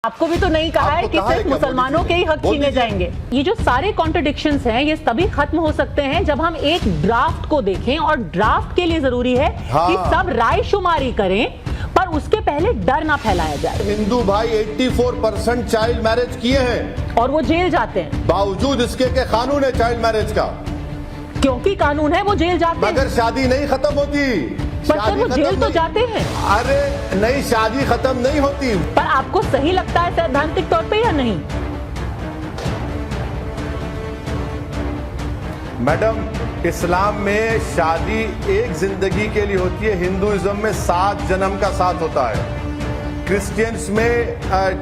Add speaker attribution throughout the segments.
Speaker 1: आपको भी तो नहीं कहा है कि सिर्फ मुसलमानों के ही हक छीने जाएंगे। ये जो सारे कॉन्ट्रडिक्शंस हैं ये तभी खत्म हो सकते हैं जब हम एक ड्राफ्ट को देखें, और ड्राफ्ट के लिए जरूरी है कि सब राय शुमारी करें, पर उसके पहले डर ना फैलाया जाए।
Speaker 2: हिंदू भाई 84% चाइल्ड मैरिज किए हैं
Speaker 1: और वो जेल जाते हैं,
Speaker 2: बावजूद इसके के कानून है चाइल्ड मैरिज का।
Speaker 1: क्योंकि कानून है वो जेल जाते हैं,
Speaker 2: मगर शादी नहीं खत्म होती।
Speaker 1: पर सर वो जेल तो जाते हैं।
Speaker 2: अरे नहीं, शादी खत्म नहीं होती।
Speaker 1: पर आपको सही लगता है सैद्धांतिक तौर पे या नहीं?
Speaker 2: मैडम, इस्लाम में शादी एक जिंदगी के लिए होती है, हिंदुइज्म में 7 जन्म का साथ होता है, क्रिश्चियंस में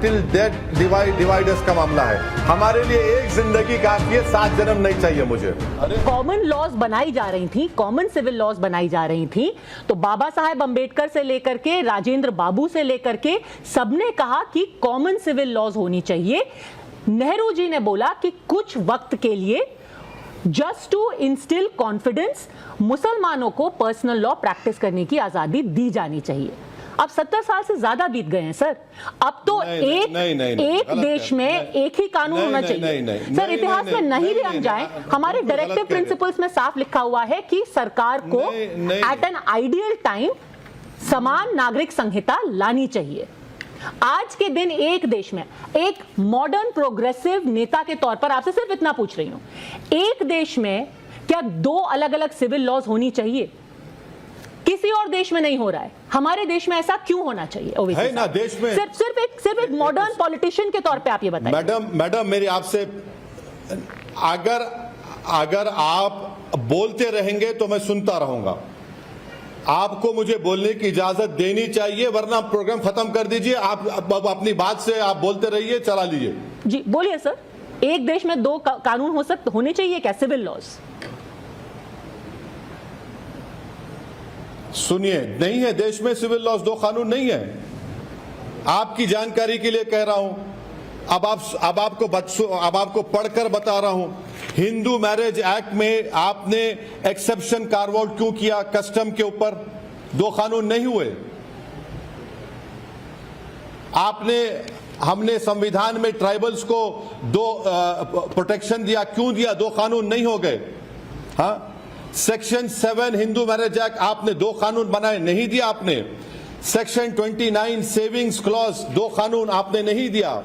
Speaker 2: टिल डेथ डिवाइडर्स का मामला है। हमारे लिए एक जिंदगी काफी है, 7 जन्म नहीं चाहिए मुझे।
Speaker 1: कॉमन लॉज बनाई जा रही थी, कॉमन सिविल लॉज बनाई जा रही थी, तो बाबा साहेब अंबेडकर से लेकर के राजेंद्र बाबू से लेकर के सबने कहा कि कॉमन सिविल लॉज होनी चाहिए। नेहरू जी ने बोला कि कुछ वक्त के लिए जस्ट टू इंस्टिल कॉन्फिडेंस मुसलमानों को पर्सनल लॉ प्रैक्टिस करने की आजादी दी जानी चाहिए। अब 70 साल से ज्यादा बीत गए हैं सर, अब तो एक देश में एक ही कानून होना चाहिए। सर इतिहास में नहीं भी हम जाएं, हमारे डायरेक्टिव प्रिंसिपल्स में साफ लिखा हुआ है कि सरकार को एट एन आइडियल टाइम समान नागरिक संहिता लानी चाहिए। आज के दिन एक देश में एक मॉडर्न प्रोग्रेसिव नेता के तौर पर आपसे सिर्फ इतना पूछ रही हूं, एक देश में क्या 2 अलग अलग सिविल लॉज होनी चाहिए? किसी और देश में नहीं हो रहा है, हमारे देश में ऐसा क्यों होना चाहिए?
Speaker 2: है ना देश में
Speaker 1: सिर्फ एक मॉडर्न पॉलिटिशियन के तौर पे आप ये बताइए।
Speaker 2: मैडम मेरी आपसे, अगर आप बोलते रहेंगे तो मैं सुनता रहूंगा। आपको मुझे बोलने की इजाजत देनी चाहिए, वरना प्रोग्राम खत्म कर दीजिए। आप अपनी बात से आप बोलते रहिए, चला लीजिए। जी
Speaker 1: बोलिए सर, एक देश में 2 कानून होने चाहिए क्या, सिविल लॉज?
Speaker 2: सुनिए, नहीं है देश में सिविल लॉज, 2 कानून नहीं है। आपकी जानकारी के लिए कह रहा हूं, अब आपको पढ़कर बता रहा हूं। हिंदू मैरिज एक्ट में आपने एक्सेप्शन कार्व आउट क्यों किया? कस्टम के ऊपर 2 कानून नहीं हुए। हमने संविधान में ट्राइबल्स को 2 प्रोटेक्शन दिया, क्यों दिया? 2 कानून नहीं हो गए। हाँ, सेक्शन 7 हिंदू मैरिज एक्ट आपने 2 कानून बनाए, नहीं दिया आपने। सेक्शन 29 सेविंग्स क्लॉज 2 कानून आपने नहीं दिया।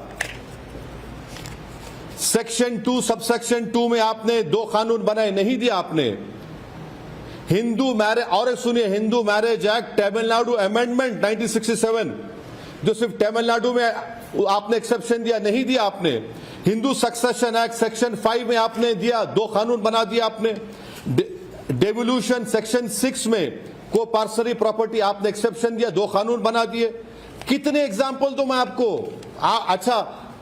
Speaker 2: सेक्शन 2 सबसेक्शन 2 में आपने 2 कानून बनाए, नहीं दिया आपने। हिंदू मैरिज, और सुनिए, Hindu marriage act Tamil Nadu amendment 1967, जो सिर्फ तमिलनाडु में आपने एक्सेप्शन दिया, नहीं दिया आपने। हिंदू सक्सेशन एक्ट सेक्शन 5 में आपने दिया, 2 कानून बना दिया आपने। डेवोल्यूशन सेक्शन 6 में को पार्सरी प्रॉपर्टी आपने एक्सेप्शन दिया, 2 कानून बना दिए। कितने एग्जाम्पल तो मैं आपको। अच्छा,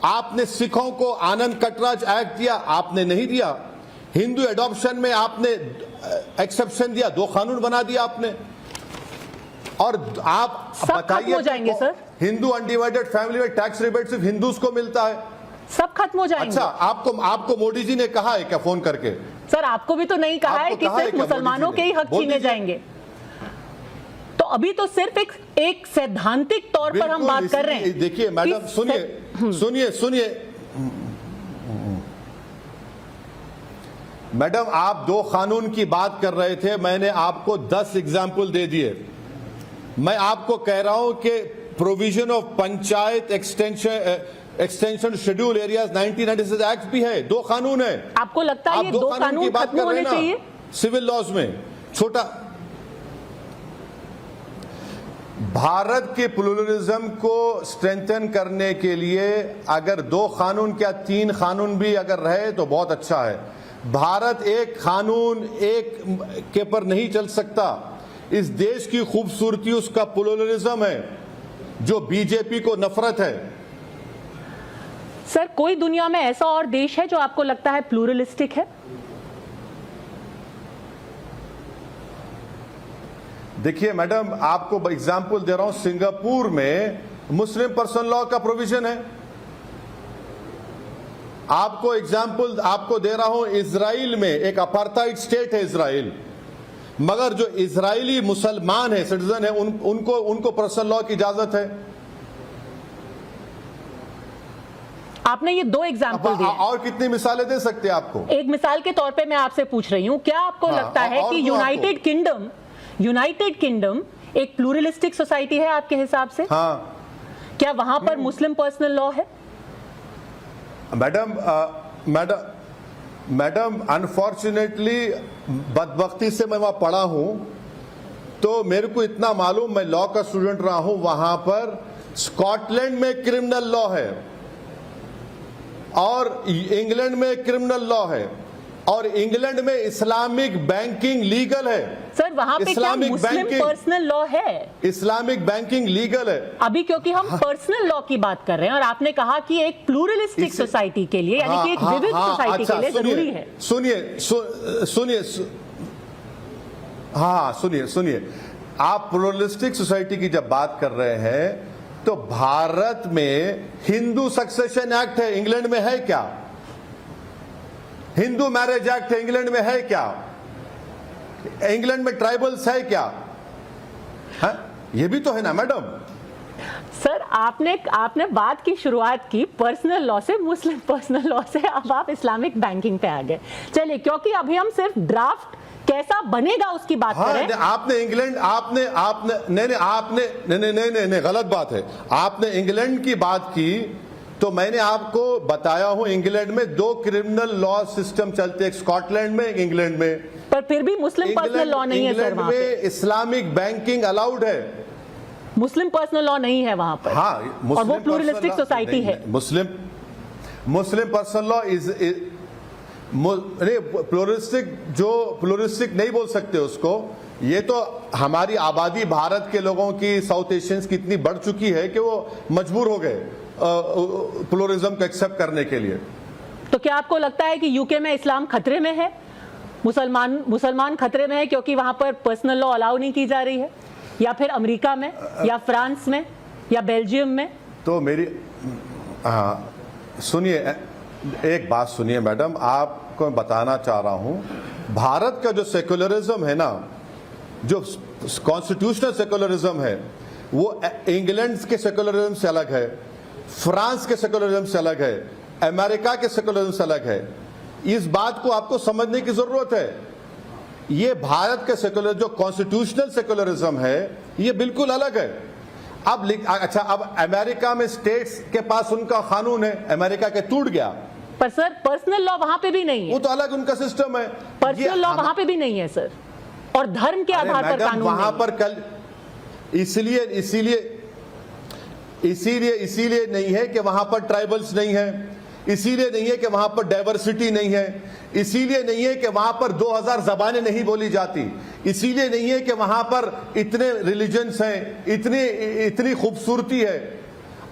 Speaker 2: आपने सिखों को आनंद कटराज एक्ट दिया, आपने नहीं दिया। हिंदू एडॉप्शन में आपने एक्सेप्शन दिया, 2 कानून बना दिया आपने। और आप बताइए
Speaker 1: सर,
Speaker 2: हिंदू अनडिवाइडेड फैमिली में टैक्स रिबेट सिर्फ हिंदूज को मिलता है,
Speaker 1: सब खत्म हो जाएंगे।
Speaker 2: अच्छा, आपको मोदी जी ने कहा है क्या फोन करके?
Speaker 1: सर आपको भी तो नहीं कहा है कि सिर्फ मुसलमानों के ही हक छीने जाएंगे। तो अभी तो सिर्फ एक सैद्धांतिक तौर पर हम बात कर रहे हैं।
Speaker 2: देखिए मैडम, सुनिए मैडम, आप 2 कानून की बात कर रहे थे, मैंने आपको 10 एग्जाम्पल दे दिए। मैं आपको कह रहा हूं कि provision of panchayat extension schedule areas 1996 act भी है, 2 कानून है।
Speaker 1: आपको लगता है ये 2 कानून खत्म होने चाहिए
Speaker 2: सिविल लॉज में? छोटा भारत के प्लूरलिज्म को स्ट्रेंथन करने के लिए अगर 2 कानून, क्या 3 कानून भी अगर रहे तो बहुत अच्छा है। भारत एक कानून एक के पर नहीं चल सकता। इस देश की खूबसूरती उसका प्लूरलिज्म है, जो बीजेपी को नफरत है।
Speaker 1: सर कोई दुनिया में ऐसा और देश है जो आपको लगता है प्लूरलिस्टिक है?
Speaker 2: देखिए मैडम, आपको एग्जाम्पल दे रहा हूं, सिंगापुर में मुस्लिम पर्सनल लॉ का प्रोविजन है। आपको एग्जाम्पल आपको दे रहा हूं, इजराइल में एक अपार्थाइड स्टेट है इजराइल, मगर जो इजरायली मुसलमान है, सिटीजन है, उनको पर्सनल लॉ की इजाजत है।
Speaker 1: आपने ये 2 एग्जाम्पल दिए।
Speaker 2: और कितनी मिसालें दे सकते हैं आपको?
Speaker 1: एक मिसाल के तौर पे मैं आपसे पूछ रही हूं, क्या आपको लगता है कि यूनाइटेड किंगडम एक प्लूरलिस्टिक सोसाइटी है आपके हिसाब से?
Speaker 2: हाँ।
Speaker 1: क्या वहां पर मुस्लिम पर्सनल लॉ है?
Speaker 2: मैडम अनफॉर्चुनेटली बदबख्ती से मैं वहां पढ़ा हूं, तो मेरे को इतना मालूम, मैं लॉ का स्टूडेंट रहा हूं, वहां पर स्कॉटलैंड में क्रिमिनल लॉ है और इंग्लैंड में क्रिमिनल लॉ है और इंग्लैंड में इस्लामिक बैंकिंग लीगल है।
Speaker 1: सर वहां पे क्या मुस्लिम पर्सनल लॉ है?
Speaker 2: इस्लामिक बैंकिंग लीगल है
Speaker 1: अभी, क्योंकि हम पर्सनल लॉ की बात कर रहे हैं और आपने कहा कि एक प्लूरलिस्टिक सोसाइटी के लिए, यानी कि एक विविध सोसाइटी के लिए जरूरी है।
Speaker 2: सुनिए, आप प्लूरलिस्टिक सोसाइटी की जब बात कर रहे हैं तो भारत में हिंदू सक्सेशन एक्ट है, इंग्लैंड में है क्या? हिंदू मैरिज एक्ट है, इंग्लैंड में है क्या? इंग्लैंड में ट्राइबल्स है क्या? है? ये भी तो है ना मैडम।
Speaker 1: सर आपने बात की शुरुआत की पर्सनल लॉ से, मुस्लिम पर्सनल लॉ से, अब आप इस्लामिक बैंकिंग पे आ गए। चलिए, क्योंकि अभी हम सिर्फ ड्राफ्ट कैसा बनेगा उसकी बात कर रहे हैं।
Speaker 2: आपने इंग्लैंड नहीं, गलत बात है। आपने इंग्लैंड की बात की तो मैंने आपको बताया हूं, इंग्लैंड में 2 क्रिमिनल लॉ सिस्टम चलते हैं, स्कॉटलैंड में, इंग्लैंड में।
Speaker 1: पर फिर भी मुस्लिम पर्सनल लॉ नहीं है सर वहां पे।
Speaker 2: इस्लामिक बैंकिंग अलाउड है,
Speaker 1: मुस्लिम पर्सनल लॉ नहीं है वहां पर।
Speaker 2: हाँ,
Speaker 1: और वो प्लूरलिस्टिक सोसाइटी है।
Speaker 2: मुस्लिम पर्सनल लॉ इज प्लूरलिस्टिक नहीं बोल सकते उसको। ये तो हमारी आबादी भारत के लोगों की, साउथ एशियंस की इतनी बढ़ चुकी है कि वो मजबूर हो गए प्लूरलिज्म को एक्सेप्ट करने के लिए।
Speaker 1: तो क्या आपको लगता है कि यूके में इस्लाम खतरे में है, मुसलमान खतरे में है क्योंकि वहां पर पर्सनल लॉ अलाउ नहीं की जा रही है, या फिर अमेरिका में, या फ्रांस में, या बेल्जियम में? तो
Speaker 2: मेरी सुनिए, एक बात सुनिए मैडम, आपको मैं बताना चाह रहा हूं, भारत का जो सेकुलरिज्म है ना, जो कॉन्स्टिट्यूशनल सेकुलरिज्म है, वो इंग्लैंड के सेकुलरिज्म से अलग है, फ्रांस के सेकुलरिज्म से अलग है, अमेरिका के सेकुलरिज्म से अलग है। इस बात को आपको समझने की जरूरत है। ये भारत के सेकुलर, जो कॉन्स्टिट्यूशनल सेकुलरिज्म है, ये बिल्कुल अलग है। अब अमेरिका में स्टेट्स के पास उनका कानून है, अमेरिका के टूट गया,
Speaker 1: पर सर पर्सनल लॉ वहां पे भी नहीं है।
Speaker 2: वो तो अलग उनका सिस्टम है।
Speaker 1: पर्सनल लॉ वहां पे भी नहीं है सर, और धर्म के आधार पर कानून
Speaker 2: वहां पर कल इसीलिए नहीं है कि वहां पर ट्राइबल्स नहीं है, इसीलिए नहीं है कि वहां पर डाइवर्सिटी नहीं है, इसीलिए नहीं है कि वहां पर 2000 जबानें नहीं बोली जाती, इसीलिए नहीं है कि वहां पर इतने रिलीजन्स हैं, इतनी खूबसूरती है।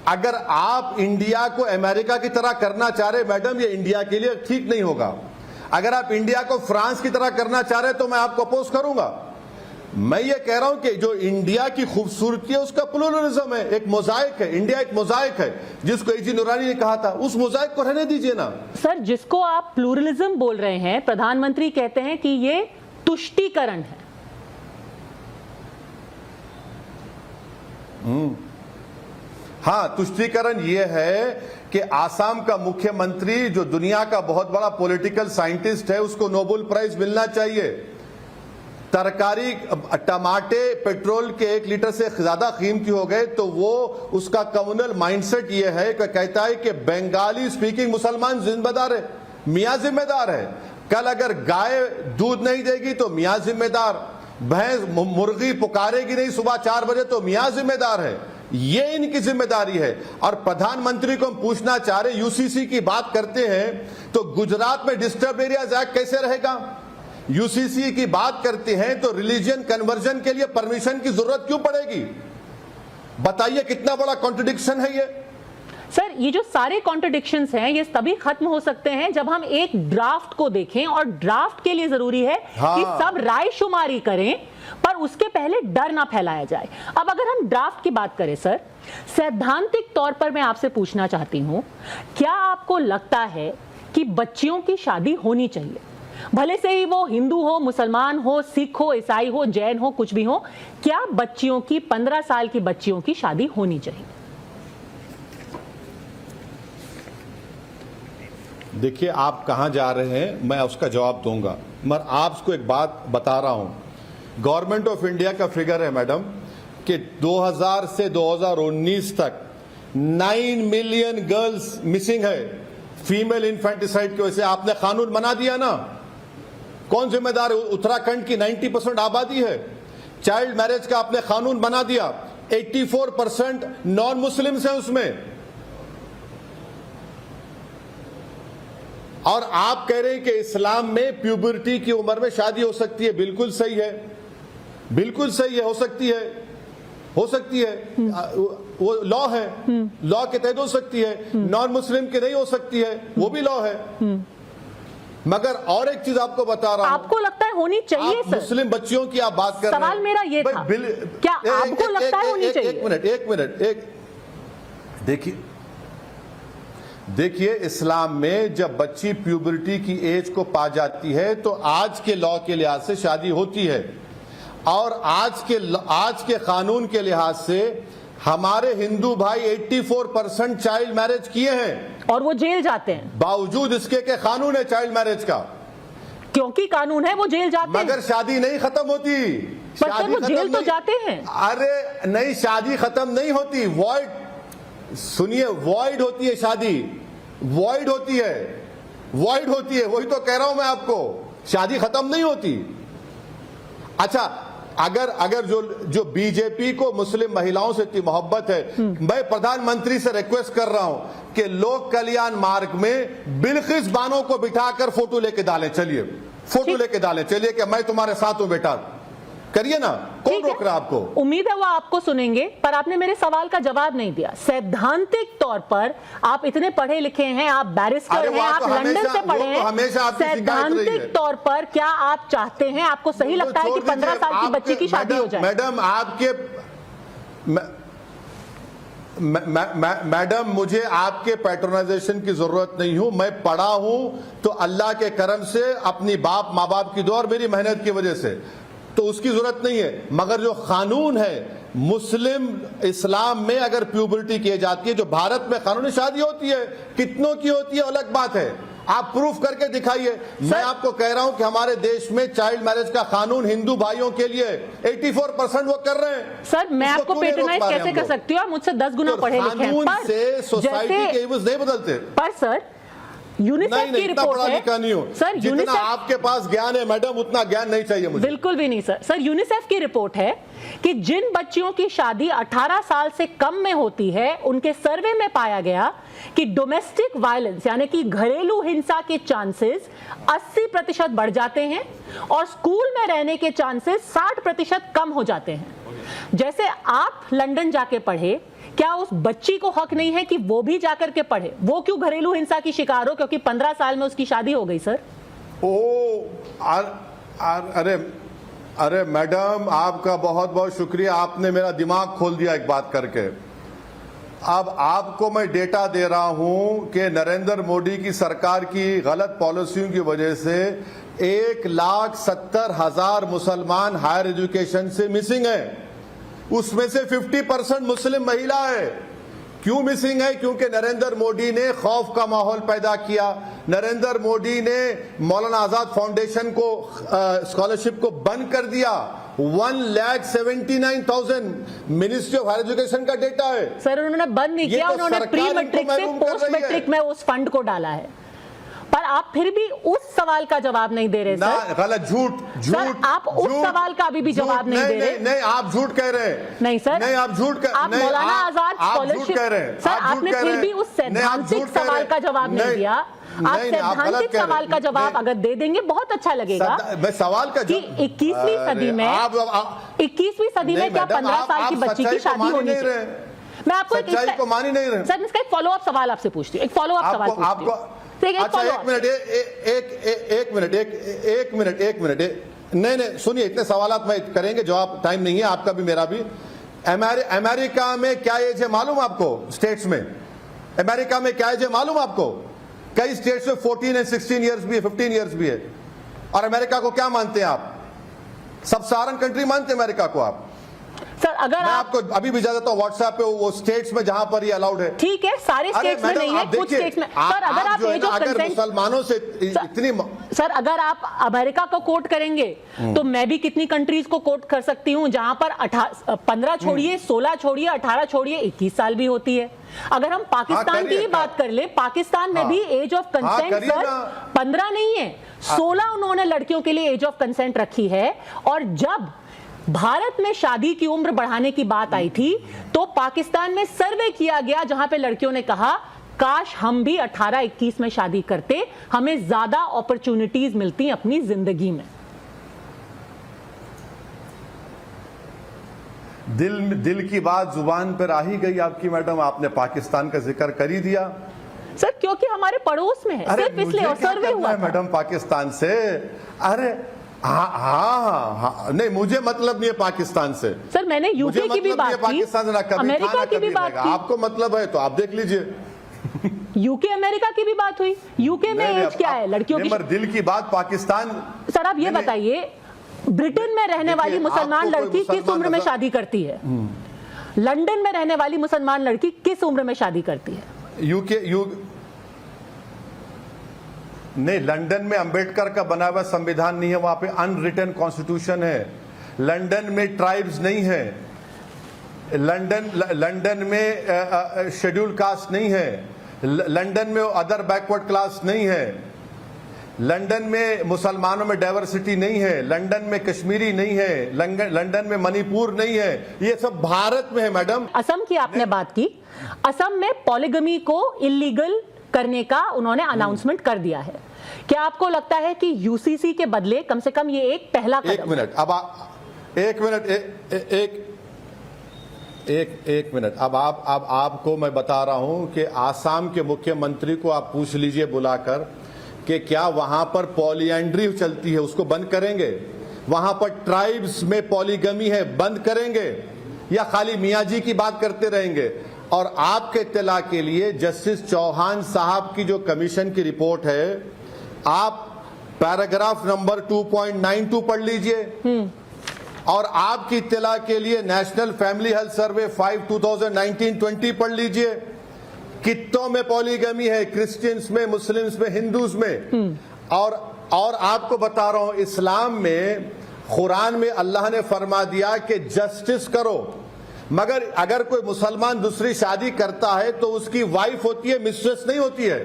Speaker 2: अगर आप इंडिया को अमेरिका की तरह करना चाह रहे मैडम, ये इंडिया के लिए ठीक नहीं होगा। अगर आप इंडिया को फ्रांस की तरह करना चाह रहे तो मैं आपको अपोज करूंगा। मैं ये कह रहा हूं कि जो इंडिया की खूबसूरती है उसका प्लूरलिज्म है, एक मोजाइक है। इंडिया एक मोजाइक है, जिसको एजी नूरानी ने कहा था, उस मोजाइक को रहने दीजिए ना।
Speaker 1: सर, जिसको आप प्लूरलिज्म बोल रहे हैं, प्रधानमंत्री कहते हैं कि ये तुष्टीकरण है।
Speaker 2: हाँ, तुष्टीकरण ये है कि आसाम का मुख्यमंत्री, जो दुनिया का बहुत बड़ा पॉलिटिकल साइंटिस्ट है, उसको नोबेल प्राइज मिलना चाहिए। तरकारी, टमाटे पेट्रोल के 1 लीटर से ज्यादा कीमती हो गए तो वो, उसका कम्युनल माइंडसेट ये है कि कहता है कि बंगाली स्पीकिंग मुसलमान जिम्मेदार है, मियाँ जिम्मेदार है। कल अगर गाय दूध नहीं देगी तो मियाँ जिम्मेदार, भैंस मुर्गी पुकारेगी नहीं सुबह 4 बजे तो मियाँ जिम्मेदार है। ये इनकी जिम्मेदारी है। और प्रधानमंत्री को हम पूछना चाह रहे, यूसीसी की बात करते हैं तो गुजरात में डिस्टर्ब एरियाज एक्ट कैसे रहेगा? यूसीसी की बात करते हैं तो रिलीजियन कन्वर्जन के लिए परमिशन की जरूरत क्यों पड़ेगी? बताइए, कितना बड़ा कॉन्ट्रडिक्शन है ये।
Speaker 1: सर, ये जो सारे कॉन्ट्रडिक्शंस हैं, ये तभी खत्म हो सकते हैं जब हम एक ड्राफ्ट को देखें, और ड्राफ्ट के लिए जरूरी है कि सब राय शुमारी करें, पर उसके पहले डर ना फैलाया जाए। अब अगर हम ड्राफ्ट की बात करें सर, सैद्धांतिक तौर पर मैं आपसे पूछना चाहती हूं, क्या आपको लगता है कि बच्चियों की शादी होनी चाहिए? भले से ही वो हिंदू हो, मुसलमान हो, सिख हो, ईसाई हो, जैन हो, कुछ भी हो, क्या बच्चियों की, 15 साल की बच्चियों की शादी होनी चाहिए? 15 साल की बच्चियों की शादी होनी चाहिए। क्या आपको लगता है कि बच्चियों की 15 साल की बच्चियों की शादी होनी चाहिए? क्या बच्चियों की 15 साल की बच्चियों की शादी होनी चाहिए? क्या आपको लगता है कि बच्चियों की 15 साल की बच्चियों की शादी होनी चाहिए?
Speaker 2: देखिए आप कहां जा रहे हैं मैं उसका जवाब दूंगा, मगर आपको एक बात बता रहा हूं। गवर्नमेंट ऑफ इंडिया का फिगर है मैडम कि 2000 से 2019 तक 9 मिलियन गर्ल्स मिसिंग है फीमेल इन्फेंटिसाइड की वजह से। आपने कानून बना दिया ना, कौन जिम्मेदार है? उत्तराखंड की 90% आबादी है, चाइल्ड मैरिज का आपने कानून बना दिया, 84% नॉन मुस्लिम्स हैं उसमें। और आप कह रहे हैं कि इस्लाम में प्यूबर्टी की उम्र में शादी हो सकती है। बिल्कुल सही है, बिल्कुल सही है, हो सकती है, हो सकती है, वो लॉ है, लॉ के तहत हो सकती है। नॉन मुस्लिम के नहीं हो सकती है, वो भी लॉ है। मगर और एक चीज आपको बता रहा हूं,
Speaker 1: आपको लगता है होनी चाहिए
Speaker 2: आप
Speaker 1: सर?
Speaker 2: मुस्लिम बच्चियों की आप बात कर रहे हैं।
Speaker 1: सवाल मेरा ये था, क्या आपको लगता है होनी चाहिए?
Speaker 2: एक मिनट देखिए इस्लाम में जब बच्ची प्यूबर्टी की एज को पा जाती है तो आज के लॉ के लिहाज से शादी होती है, और आज के कानून के लिहाज से हमारे हिंदू भाई 84% चाइल्ड मैरिज किए हैं,
Speaker 1: और वो जेल जाते हैं।
Speaker 2: बावजूद इसके के कानून है चाइल्ड मैरिज का,
Speaker 1: क्योंकि कानून है वो जेल जाते हैं।
Speaker 2: मगर शादी नहीं खत्म होती।
Speaker 1: पर सर वो जेल तो जाते हैं।
Speaker 2: अरे नहीं, शादी खत्म नहीं होती, वॉइड, सुनिए, वॉइड होती है शादी, वॉइड होती है, वॉइड होती है, वही तो कह रहा हूं मैं आपको, शादी खत्म नहीं होती। अच्छा, अगर जो बीजेपी को मुस्लिम महिलाओं से इतनी मोहब्बत है, मैं प्रधानमंत्री से रिक्वेस्ट कर रहा हूं कि लोक कल्याण मार्ग में बिल्किस बानो को बिठाकर फोटो लेके डालें, चलिए फोटो लेके डालें, चलिए कि मैं तुम्हारे साथ हूं बेटा, करिए ना, कौन रोक रहा है आपको?
Speaker 1: उम्मीद है वो आपको सुनेंगे, पर आपने मेरे सवाल का जवाब नहीं दिया। सैद्धांतिक तौर पर आप इतने पढ़े लिखे हैं, आप बैरिस्टर हैं, आप लंदन से पढ़े हैं, सैद्धांतिक तौर पर क्या आप चाहते हैं, आपको सही लगता है कि 15 साल की बच्ची की शादी हो जाए?
Speaker 2: मैडम आपके मैडम मुझे आपके पैट्रोनाइजेशन की जरूरत नहीं हूं, मैं पढ़ा हूं तो अल्लाह के करम से, अपनी माँ बाप की दुआ और मेरी मेहनत की वजह से, तो उसकी जरूरत नहीं है। मगर जो कानून है मुस्लिम इस्लाम में, अगर प्यूबर्टी की जाती है, जो भारत में कानूनी शादी होती है, कितनों की होती है अलग बात है, आप प्रूफ करके दिखाइए। मैं आपको कह रहा हूं कि हमारे देश में चाइल्ड मैरिज का कानून हिंदू भाइयों के लिए 84% वो कर रहे हैं।
Speaker 1: सर मैं आपको पेट्रोनाइज कैसे कर सकती हूँ? आप मुझसे 10 गुना पढ़े लिखे हैं,
Speaker 2: कानून से सोसाइटी के इवज नहीं बदलते।
Speaker 1: पर सर यूनिसेफ की रिपोर्ट है,
Speaker 2: नहीं हो
Speaker 1: सर
Speaker 2: जितना आपके पास ज्ञान है मैडम, उतना ज्ञान नहीं चाहिए मुझे।
Speaker 1: बिल्कुल भी नहीं सर। सर यूनिसेफ की रिपोर्ट है कि जिन बच्चियों की शादी 18 साल से कम में होती है, उनके सर्वे में पाया गया कि डोमेस्टिक वायलेंस यानी कि घरेलू हिंसा के चांसेस 80% बढ़ जाते हैं और स्कूल में रहने के चांसेस 60% कम हो जाते हैं। जैसे आप लंदन जाके पढ़े, क्या उस बच्ची को हक नहीं है कि वो भी जाकर के पढ़े? वो क्यों घरेलू हिंसा की शिकार हो क्योंकि 15 साल में उसकी शादी हो गई? सर
Speaker 2: अरे मैडम आपका बहुत बहुत शुक्रिया, आपने मेरा दिमाग खोल दिया एक बात करके। अब आपको मैं डेटा दे रहा हूं कि नरेंद्र मोदी की सरकार की गलत पॉलिसियों की वजह से 1,70,000 मुसलमान हायर एजुकेशन से मिसिंग है, उसमें से 50% मुस्लिम महिला है। क्यों मिसिंग है? क्योंकि नरेंद्र मोदी ने खौफ का माहौल पैदा किया, नरेंद्र मोदी ने मौलाना आजाद फाउंडेशन को स्कॉलरशिप को बंद कर दिया। 1,79,000 मिनिस्ट्री ऑफ हायर एजुकेशन का डेटा है।
Speaker 1: सर उन्होंने बंद नहीं किया, उन्होंने प्री मैट्रिक से पोस्ट मैट्रिक में उस फंड को डाला है। पर आप फिर भी उस सवाल का जवाब नहीं दे रहे सर।
Speaker 2: गलत, झूठ
Speaker 1: सर आप उस सवाल का अभी भी जवाब नहीं दे रहे।
Speaker 2: नहीं आप झूठ कह रहे हैं।
Speaker 1: नहीं सर,
Speaker 2: नहीं आप झूठ कह,
Speaker 1: आप मौलाना आजाद स्कॉलरशिप कह रहे हैं। सर आपने फिर भी उस सैद्धांतिक सवाल का जवाब नहीं दिया। आप सैद्धांतिक सवाल का जवाब अगर दे देंगे बहुत अच्छा लगेगा।
Speaker 2: मैं सवाल का
Speaker 1: कि 21वीं सदी में 21वीं सदी में क्या 15 साल की बच्ची की शादी होनी चाहिए? मैं आपको
Speaker 2: सच्चाई को मान ही नहीं रहे।
Speaker 1: सर इसका एक फॉलो अप सवाल आपसे पूछती हूँ, एक फॉलो अप सवाल पूछती हूँ।
Speaker 2: अच्छा एक मिनट नहीं सुनिए, इतने सवालात मैं करेंगे, जवाब टाइम नहीं है आपका भी मेरा भी। अमेरिका में क्या एज है मालूम आपको? स्टेट्स में अमेरिका में क्या एज है मालूम आपको? कई स्टेट्स में 14 और 16 इयर्स भी है, 15 इयर्स भी है। और अमेरिका को क्या मानते हैं आप? सब सहारन कंट्री मानते हैं अमेरिका को आप?
Speaker 1: सर अगर
Speaker 2: मैं
Speaker 1: आप
Speaker 2: आपको अभी भी जा देता हूं व्हाट्सएप पे वो स्टेट्स में जहां पर ये अलाउड है।
Speaker 1: ठीक है, सारे
Speaker 2: अरे
Speaker 1: स्टेट्स में
Speaker 2: मैडम,
Speaker 1: नहीं है,
Speaker 2: आप
Speaker 1: कुछ
Speaker 2: देखिए,
Speaker 1: स्टेट्स में। सर अगर आप
Speaker 2: जो है
Speaker 1: एज
Speaker 2: ना,
Speaker 1: ऑफ
Speaker 2: अगर
Speaker 1: कंसेंट,
Speaker 2: मुसलमानों से इतनी
Speaker 1: सर अगर आप अमेरिका को कोट करेंगे तो मैं भी कितनी कंट्रीज को कोट कर सकती हूं जहां पर 15 छोड़िए, 16 छोड़िए, 18 छोड़िए, 21 साल भी होती है। अगर हम पाकिस्तान की ही बात कर ले, पाकिस्तान में भी एज ऑफ कंसेंट सर 15 नहीं है, 16 उन्होंने लड़कियों के लिए एज ऑफ कंसेंट रखी है। और जब भारत में शादी की उम्र बढ़ाने की बात आई थी तो पाकिस्तान में सर्वे किया गया जहां पे लड़कियों ने कहा काश हम भी 18-21 में शादी करते, हमें ज्यादा अपॉर्चुनिटीज मिलती अपनी जिंदगी में।
Speaker 2: दिल की बात जुबान पर आ ही गई आपकी मैडम, आपने पाकिस्तान का जिक्र कर ही दिया।
Speaker 1: सर क्योंकि हमारे पड़ोस में है, सिर्फ इसलिए। और सर्वे हुआ था
Speaker 2: मैडम पाकिस्तान से, अरे हाँ, नहीं मुझे मतलब नहीं है पाकिस्तान से।
Speaker 1: सर मैंने यूके की भी बात की,
Speaker 2: पाकिस्तान से ना कभी
Speaker 1: अमेरिका की भी बात की।
Speaker 2: आपको मतलब है तो आप देख लीजिए।
Speaker 1: यूके अमेरिका की भी बात हुई। यूके में एज क्या है लड़कियों की?
Speaker 2: दिल की बात पाकिस्तान।
Speaker 1: सर आप ये बताइए, ब्रिटेन में रहने वाली मुसलमान लड़की किस उम्र में शादी करती है? लंदन में रहने वाली मुसलमान लड़की किस उम्र में शादी करती है?
Speaker 2: नहीं, लंदन में अंबेडकर का बना हुआ संविधान नहीं है, वहां पे अनरिटन कॉन्स्टिट्यूशन है। लंदन में ट्राइब्स नहीं है, लंदन में शेड्यूल कास्ट नहीं है, लंदन में अदर बैकवर्ड क्लास नहीं है, लंदन में मुसलमानों में डाइवर्सिटी नहीं है, लंदन में कश्मीरी नहीं है, लंदन में मणिपुर नहीं है, ये सब भारत में है मैडम।
Speaker 1: असम की आपने बात की, असम में पॉलीगमी को इलीगल करने का उन्होंने अनाउंसमेंट कर दिया है। क्या आपको लगता है कि यूसीसी के बदले कम से कम ये एक पहला कदम?
Speaker 2: एक मिनट, एक मिनट, अब आपको मैं बता रहा हूं कि आसाम के मुख्यमंत्री को आप पूछ लीजिए बुलाकर कि क्या वहां पर पॉलीएंड्री चलती है, उसको बंद करेंगे? वहां पर ट्राइब्स में पॉलीगमी है, बंद करेंगे या खाली मियाँ जी की बात करते रहेंगे? और आपके इत्तला के लिए जस्टिस चौहान साहब की जो कमीशन की रिपोर्ट है, आप पैराग्राफ नंबर 2.92 पढ़ लीजिए। और आपकी इत्तला के लिए नेशनल फैमिली हेल्थ सर्वे 5/2019-20 पढ़ लीजिए। कितनों में पॉलीगमी है, क्रिश्चियंस में, मुस्लिम्स में, हिंदूज में। और आपको बता रहा हूं, इस्लाम में, कुरान में अल्लाह ने फरमा दिया कि जस्टिस करो, मगर अगर कोई मुसलमान दूसरी शादी करता है तो उसकी वाइफ होती है, मिस्ट्रेस नहीं होती है।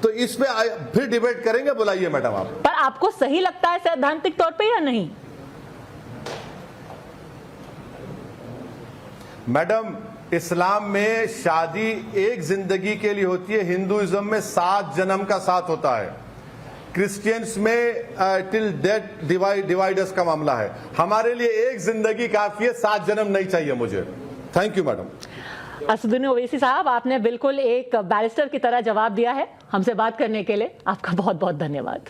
Speaker 2: तो इसमें फिर डिबेट करेंगे, बुलाइए मैडम आप।
Speaker 1: पर आपको सही लगता है सैद्धांतिक तौर पे या नहीं?
Speaker 2: मैडम इस्लाम में शादी एक जिंदगी के लिए होती है, हिंदुइज्म में 7 जन्म का साथ होता है, क्रिश्चियंस में टिल डेथ डिवाइडर्स का मामला है। हमारे लिए एक जिंदगी काफी है, 7 जन्म नहीं चाहिए मुझे। Thank you madam.
Speaker 1: Asaduddin Owaisi साहब, आपने बिल्कुल एक बैरिस्टर की तरह जवाब दिया है। हमसे बात करने के लिए आपका बहुत बहुत धन्यवाद।